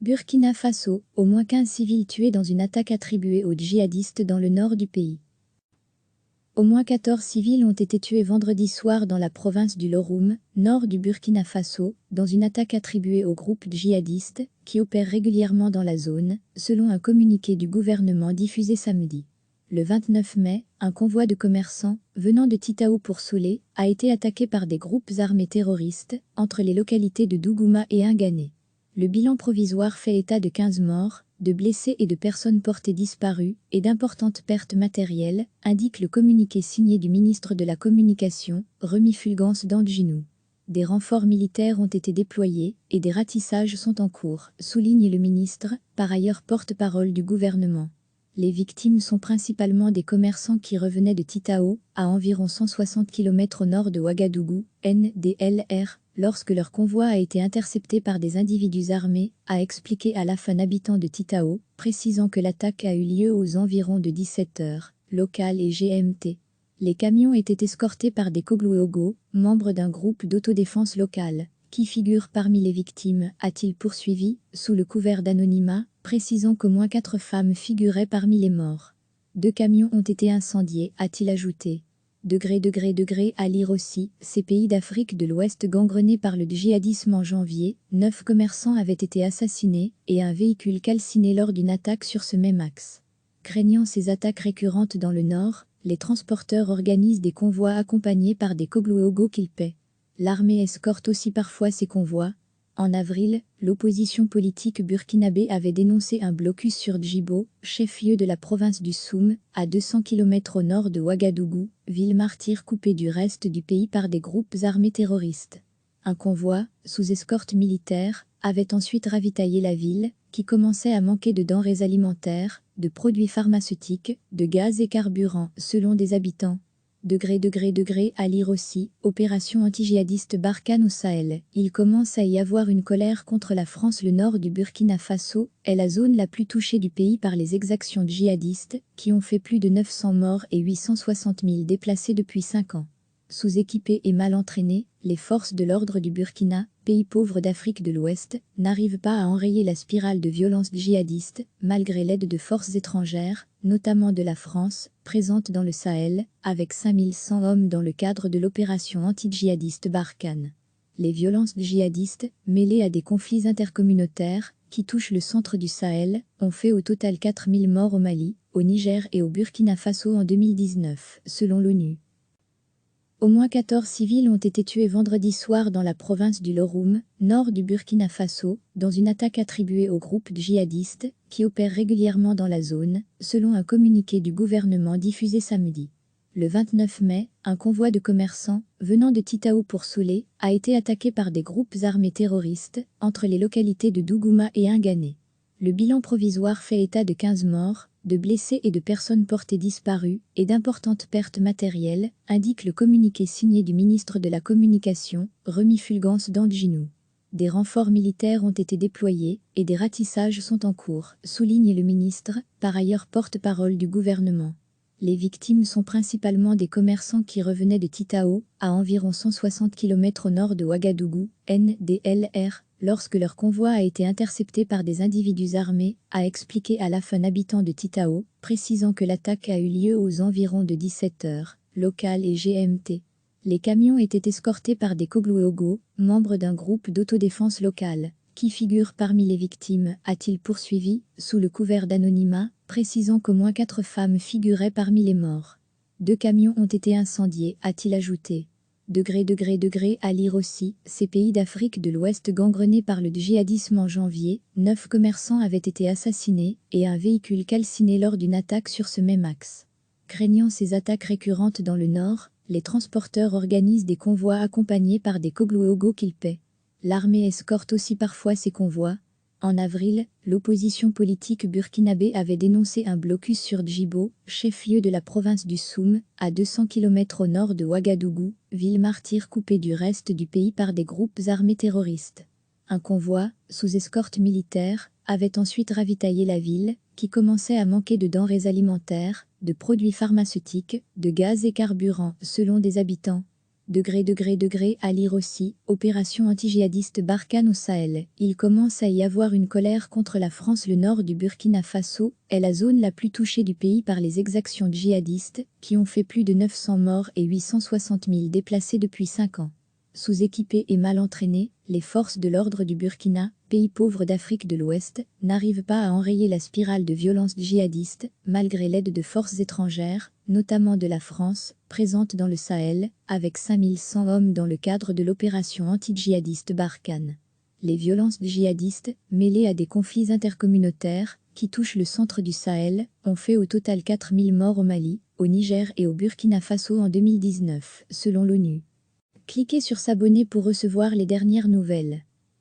Burkina Faso, au moins 15 civils tués dans une attaque attribuée aux djihadistes dans le nord du pays. Au moins 14 civils ont été tués vendredi soir dans la province du Loroum, nord du Burkina Faso, dans une attaque attribuée au groupe djihadiste qui opère régulièrement dans la zone, selon un communiqué du gouvernement diffusé samedi. Le 29 mai, un convoi de commerçants, venant de Titaou pour Soulé, a été attaqué par des groupes armés terroristes, entre les localités de Dougouma et Ngané. Le bilan provisoire fait état de 15 morts, de blessés et de personnes portées disparues, et d'importantes pertes matérielles, indique le communiqué signé du ministre de la Communication, Remi Fulgence Dandjinou. Des renforts militaires ont été déployés, et des ratissages sont en cours, souligne le ministre, par ailleurs porte-parole du gouvernement. Les victimes sont principalement des commerçants qui revenaient de Titaou, à environ 160 km au nord de Ouagadougou, NDLR, lorsque leur convoi a été intercepté par des individus armés, a expliqué à l'AF un habitant de Titaou, précisant que l'attaque a eu lieu aux environs de 17 h, local et GMT. Les camions étaient escortés par des Koglouogo, membres d'un groupe d'autodéfense locale, qui figurent parmi les victimes, a-t-il poursuivi, sous le couvert d'anonymat, précisant qu'au moins 4 femmes figuraient parmi les morts. 2 camions ont été incendiés, a-t-il ajouté. À lire aussi, ces pays d'Afrique de l'Ouest gangrenés par le djihadisme en janvier, 9 commerçants avaient été assassinés et un véhicule calciné lors d'une attaque sur ce même axe. Craignant ces attaques récurrentes dans le nord, les transporteurs organisent des convois accompagnés par des Koglouogo qu'ils paient. L'armée escorte aussi parfois ces convois. En avril, l'opposition politique burkinabé avait dénoncé un blocus sur Djibo, chef-lieu de la province du Soum, à 200 km au nord de Ouagadougou, ville martyre coupée du reste du pays par des groupes armés terroristes. Un convoi, sous escorte militaire, avait ensuite ravitaillé la ville, qui commençait à manquer de denrées alimentaires, de produits pharmaceutiques, de gaz et carburant, selon des habitants. À lire aussi, opération anti-djihadiste Barkhane au Sahel. Il commence à y avoir une colère contre la France. Le nord du Burkina Faso est la zone la plus touchée du pays par les exactions djihadistes, qui ont fait plus de 900 morts et 860 000 déplacés depuis 5 ans. Sous-équipées et mal entraînées, les forces de l'ordre du Burkina, pays pauvre d'Afrique de l'Ouest, n'arrivent pas à enrayer la spirale de violence djihadiste, malgré l'aide de forces étrangères, notamment de la France, présente dans le Sahel, avec 5100 hommes dans le cadre de l'opération anti-djihadiste Barkhane. Les violences djihadistes, mêlées à des conflits intercommunautaires, qui touchent le centre du Sahel, ont fait au total 4000 morts au Mali, au Niger et au Burkina Faso en 2019, selon l'ONU. Au moins 14 civils ont été tués vendredi soir dans la province du Loroum, nord du Burkina Faso, dans une attaque attribuée au groupe djihadiste qui opère régulièrement dans la zone, selon un communiqué du gouvernement diffusé samedi. Le 29 mai, un convoi de commerçants, venant de Titaou pour Soulé, a été attaqué par des groupes armés terroristes, entre les localités de Dougouma et Ngané. Le bilan provisoire fait état de 15 morts, de blessés et de personnes portées disparues, et d'importantes pertes matérielles, indique le communiqué signé du ministre de la Communication, Remi Fulgence Dandjinou. Des renforts militaires ont été déployés, et des ratissages sont en cours, souligne le ministre, par ailleurs porte-parole du gouvernement. Les victimes sont principalement des commerçants qui revenaient de Titaou, à environ 160 km au nord de Ouagadougou, NDLR, lorsque leur convoi a été intercepté par des individus armés, a expliqué à l'AF un habitant de Titaou, précisant que l'attaque a eu lieu aux environs de 17 h, local et GMT. Les camions étaient escortés par des Koglouogo, membres d'un groupe d'autodéfense locale, qui figurent parmi les victimes, a-t-il poursuivi, sous le couvert d'anonymat, précisant qu'au moins 4 femmes figuraient parmi les morts. 2 camions ont été incendiés, a-t-il ajouté. À lire aussi, ces pays d'Afrique de l'Ouest gangrenés par le djihadisme en janvier, 9 commerçants avaient été assassinés et un véhicule calciné lors d'une attaque sur ce même axe. Craignant ces attaques récurrentes dans le nord, les transporteurs organisent des convois accompagnés par des Koglouogo qu'ils paient. L'armée escorte aussi parfois ces convois. En avril, l'opposition politique burkinabé avait dénoncé un blocus sur Djibo, chef-lieu de la province du Soum, à 200 km au nord de Ouagadougou, ville martyre coupée du reste du pays par des groupes armés terroristes. Un convoi, sous escorte militaire, avait ensuite ravitaillé la ville, qui commençait à manquer de denrées alimentaires, de produits pharmaceutiques, de gaz et carburant, selon des habitants. À lire aussi, opération anti-djihadiste Barkhane au Sahel. Il commence à y avoir une colère contre la France. Le nord du Burkina Faso est la zone la plus touchée du pays par les exactions djihadistes, qui ont fait plus de 900 morts et 860 000 déplacés depuis 5 ans. Sous-équipées et mal entraînées, les forces de l'ordre du Burkina, pays pauvre d'Afrique de l'Ouest, n'arrivent pas à enrayer la spirale de violence djihadiste, malgré l'aide de forces étrangères, notamment de la France, présente dans le Sahel, avec 5100 hommes dans le cadre de l'opération anti-djihadiste Barkhane. Les violences djihadistes, mêlées à des conflits intercommunautaires, qui touchent le centre du Sahel, ont fait au total 4000 morts au Mali, au Niger et au Burkina Faso en 2019, selon l'ONU. Cliquez sur s'abonner pour recevoir les dernières nouvelles.